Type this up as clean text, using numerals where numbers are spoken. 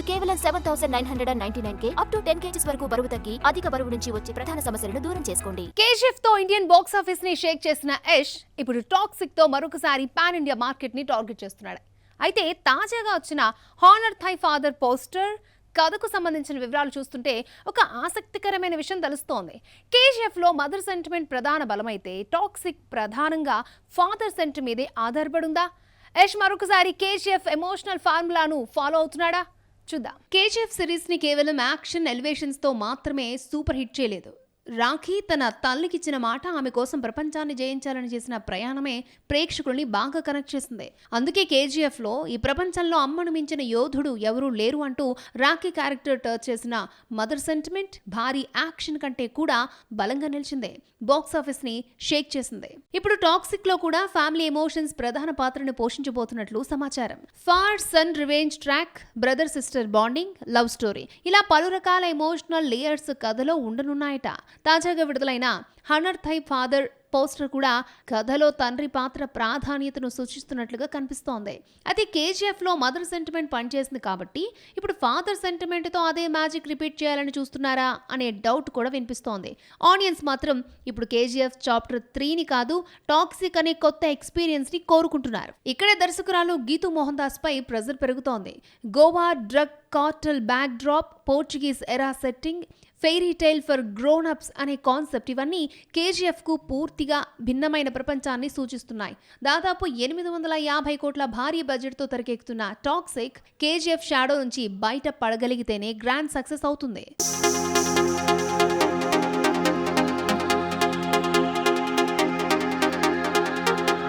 కేవలం 7,999K up to 10 kgs వరకు బరువు తగ్గి అధిక బరువు నుంచి వచ్చే ప్రధాన సమస్యలను దూరం చేసుకోండి. కేజీఎఫ్ తో ఇండియన్ బాక్స్ ఆఫీస్ ని షేక్ చేసిన యష్ ఇప్పుడు టాక్సిక్ తో మరొకసారి పాన్ ఇండియా మార్కెట్ ని టార్గెట్ చేస్తున్నాడు. అయితే తాజాగా వచ్చిన హానర్ థై ఫాదర్ పోస్టర్ కథకు సంబంధించిన వివరాలు చూస్తుంటే ఒక ఆసక్తికరమైన విషయం తెలుస్తోంది. కేజీఎఫ్లో మదర్ సెంటిమెంట్ ప్రధాన బలమైతే టాక్సిక్ ప్రధానంగా ఫాదర్ సెంటిమెంట్ మీదే ఆధారపడుందా? యష్ మరొకసారి కేజీఎఫ్ ఎమోషనల్ ఫార్ములాను ఫాలో అవుతున్నాడా? చూద్దాం. కేజీఎఫ్ సిరీస్ ని కేవలం యాక్షన్ ఎలివేషన్స్ తో మాత్రమే సూపర్ హిట్ చేయలేదు. రాఖీ తన తల్లికిచ్చిన మాట, ఆమె కోసం ప్రపంచాన్ని జయించాలని చేసిన ప్రయాణమే ప్రేక్షకుల్ని బాగా కనెక్ట్ చేసింది. అందుకే కేజీఎఫ్ లో ఈ ప్రపంచంలో అమ్మను మించిన యోధుడు ఎవరూ లేరు అంటూ రాఖీ క్యారెక్టర్ టచ్ చేసిన మదర్ సెంటిమెంట్ భారీ యాక్షన్ కంటే కూడా బలంగా నిలిచింది. బాక్స్ ఆఫీస్ ని షేక్ చేసింది. ఇప్పుడు టాక్సిక్ లో కూడా ఫ్యామిలీ ఎమోషన్స్ ప్రధాన పాత్రను పోషించబోతున్నట్లు సమాచారం. Father son revenge track, brother sister bonding, love story, ఇలా పలు రకాల ఎమోషనల్ లేయర్స్ కథలో ఉండనున్నాయట. తాజాగా విడుదలైన హనర్ థై ఫాదర్ పోస్టర్ కూడా కథలో తండ్రి పాత్ర ప్రాధాన్యతను సూచిస్తున్నట్లుగా కనిపిస్తోంది. అయితే కేజీఎఫ్ లో మదర్ సెంటిమెంట్ పనిచేసింది కాబట్టి ఇప్పుడు ఫాదర్ సెంటిమెంట్ తో అదే మ్యాజిక్ రిపీట్ చేయాలని చూస్తున్నారా అనే డౌట్ కూడా వినిపిస్తోంది. ఆడియన్స్ మాత్రం ఇప్పుడు కేజీఎఫ్ చాప్టర్ 3ని కాదు, టాక్సిక్ అనే కొత్త ఎక్స్పీరియన్స్ ని కోరుకుంటున్నారు. ఇక్కడే దర్శకురాలు గీతూ మోహన్ దాస్ పై ప్రెజర్ పెరుగుతోంది. Goa drug cartel backdrop, Portuguese era setting, fairy tale for grown ups అనే కాన్సెప్ట్, ఇవన్నీ కేజీఎఫ్ కు పూర్తిగా భిన్నమైన ప్రపంచాన్ని సూచిస్తున్నాయి. దాదాపు 850 కోట్ల భారీ బడ్జెట్ తో తెరకెక్కుతున్న టాక్సిక్ కేజీఎఫ్ షాడో నుంచి బయట పడగలిగితేనే గ్రాండ్ సక్సెస్ అవుతుంది.